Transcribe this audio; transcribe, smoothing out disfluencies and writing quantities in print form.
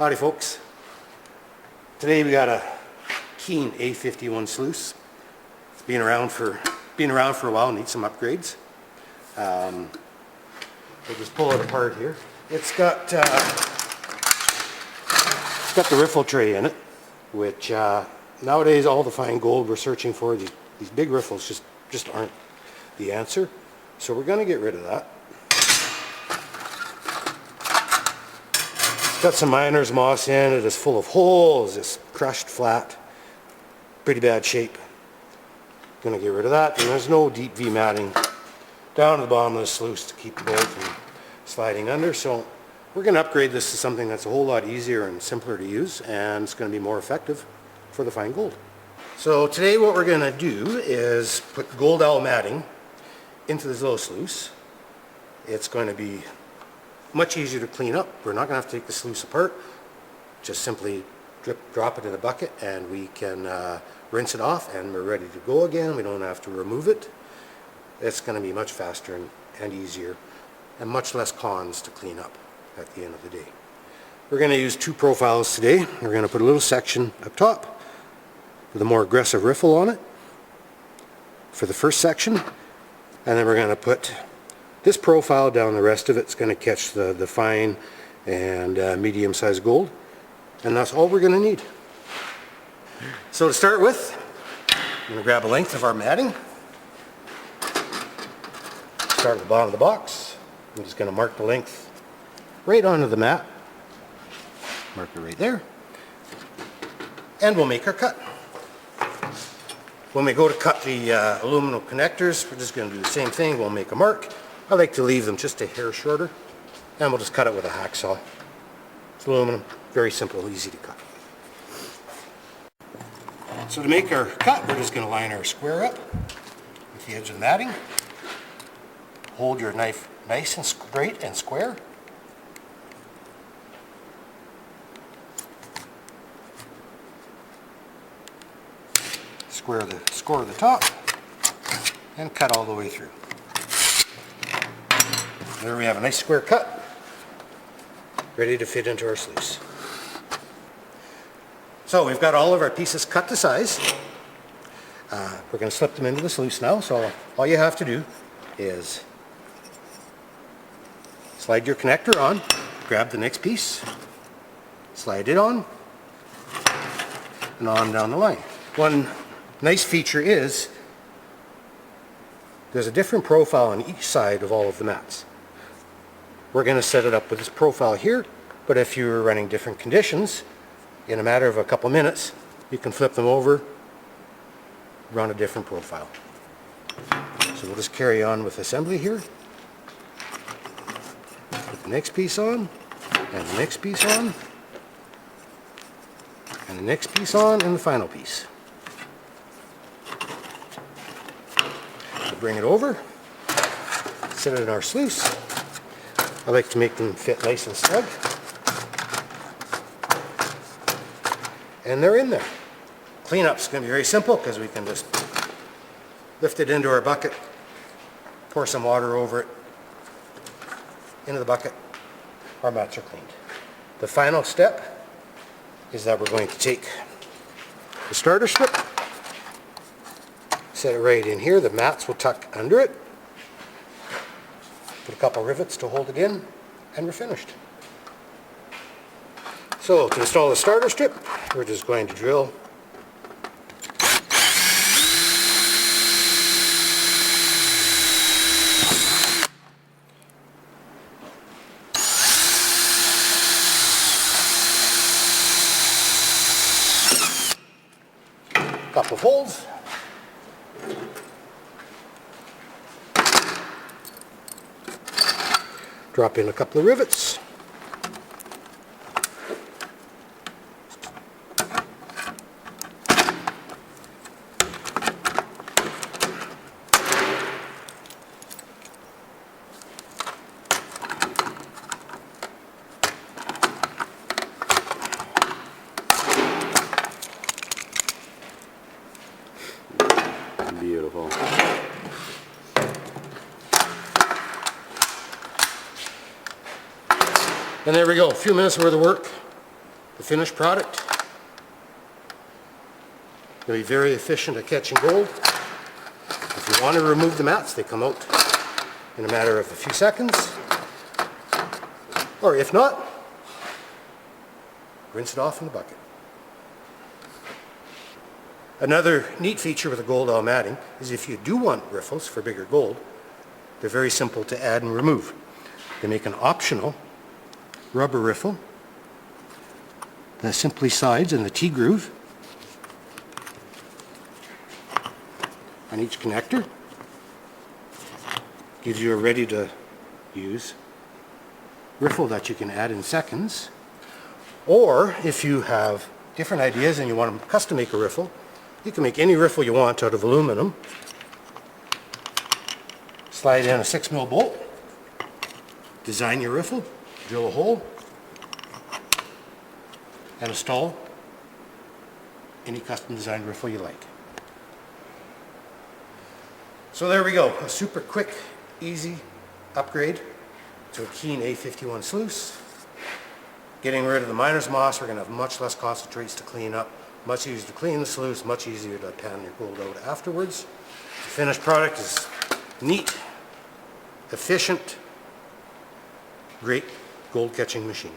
Howdy folks. Today we got a Keene A51 sluice. It's been around for a while, needs some upgrades. We'll just pull it apart here. It's got the riffle tray in it, which nowadays all the fine gold we're searching for, these big riffles just aren't the answer. So we're going to get rid of that. Got some miner's moss in it. It's full of holes. It's crushed flat. Pretty bad shape. Gonna get rid of that. And there's no deep V matting down at the bottom of the sluice to keep the gold from sliding under. So we're gonna upgrade this to something that's a whole lot easier and simpler to use, and it's gonna be more effective for the fine gold. So today what we're gonna do is put gold owl matting into this little sluice. It's going to be much easier to clean up. We're not going to have to take the sluice apart. Just simply drop it in a bucket and we can rinse it off and we're ready to go again. We don't have to remove it. It's going to be much faster and easier and much less cons to clean up at the end of the day. We're going to use two profiles today. We're going to put a little section up top with a more aggressive riffle on it for the first section, and then we're going to put this profile down the rest of it. It's going to catch the fine and medium-sized gold, and that's all we're going to need. So to start with, I'm going to grab a length of our matting. Start at the bottom of the box. I'm just going to mark the length right onto the mat. Mark it right there. And we'll make our cut. When we go to cut the aluminum connectors, we're just going to do the same thing. We'll make a mark. I like to leave them just a hair shorter, and we'll just cut it with a hacksaw. It's aluminum, very simple, easy to cut. So to make our cut, we're just going to line our square up with the edge of the matting. Hold your knife nice and straight and square. Score the top and cut all the way through. There we have a nice square cut, ready to fit into our sluice. So we've got all of our pieces cut to size. We're going to slip them into the sluice now, so all you have to do is slide your connector on, grab the next piece, slide it on, and on down the line. One nice feature is there's a different profile on each side of all of the mats. We're going to set it up with this profile here, but if you're running different conditions, in a matter of a couple minutes, you can flip them over, run a different profile. So we'll just carry on with assembly here. Put the next piece on, and the next piece on, and the next piece on, and the final piece. We'll bring it over, set it in our sluice. I like to make them fit nice and snug. And they're in there. Cleanup's going to be very simple because we can just lift it into our bucket, pour some water over it, into the bucket. Our mats are cleaned. The final step is that we're going to take the starter strip, set it right in here. The mats will tuck under it. Put a couple rivets to hold it in, and we're finished. So to install the starter strip, we're just going to drill a couple of holes. Drop in a couple of rivets. Beautiful. And there we go, a few minutes worth of work. The finished product will be very efficient at catching gold. If you want to remove the mats, they come out in a matter of a few seconds. Or if not, rinse it off in the bucket. Another neat feature with the gold oil matting is if you do want riffles for bigger gold, they're very simple to add and remove. They make an optional rubber riffle that simply slides in the T-groove on each connector. Gives you a ready-to-use riffle that you can add in seconds. Or if you have different ideas and you want to custom make a riffle, you can make any riffle you want out of aluminum. Slide in a 6mm bolt, design your riffle, drill a hole, and install any custom designed riffle you like. So there we go, a super quick, easy upgrade to a Keene A51 sluice. Getting rid of the miner's moss, we're going to have much less concentrates to clean up, much easier to clean the sluice, much easier to pan your gold out afterwards. The finished product is neat, efficient, great gold catching machine.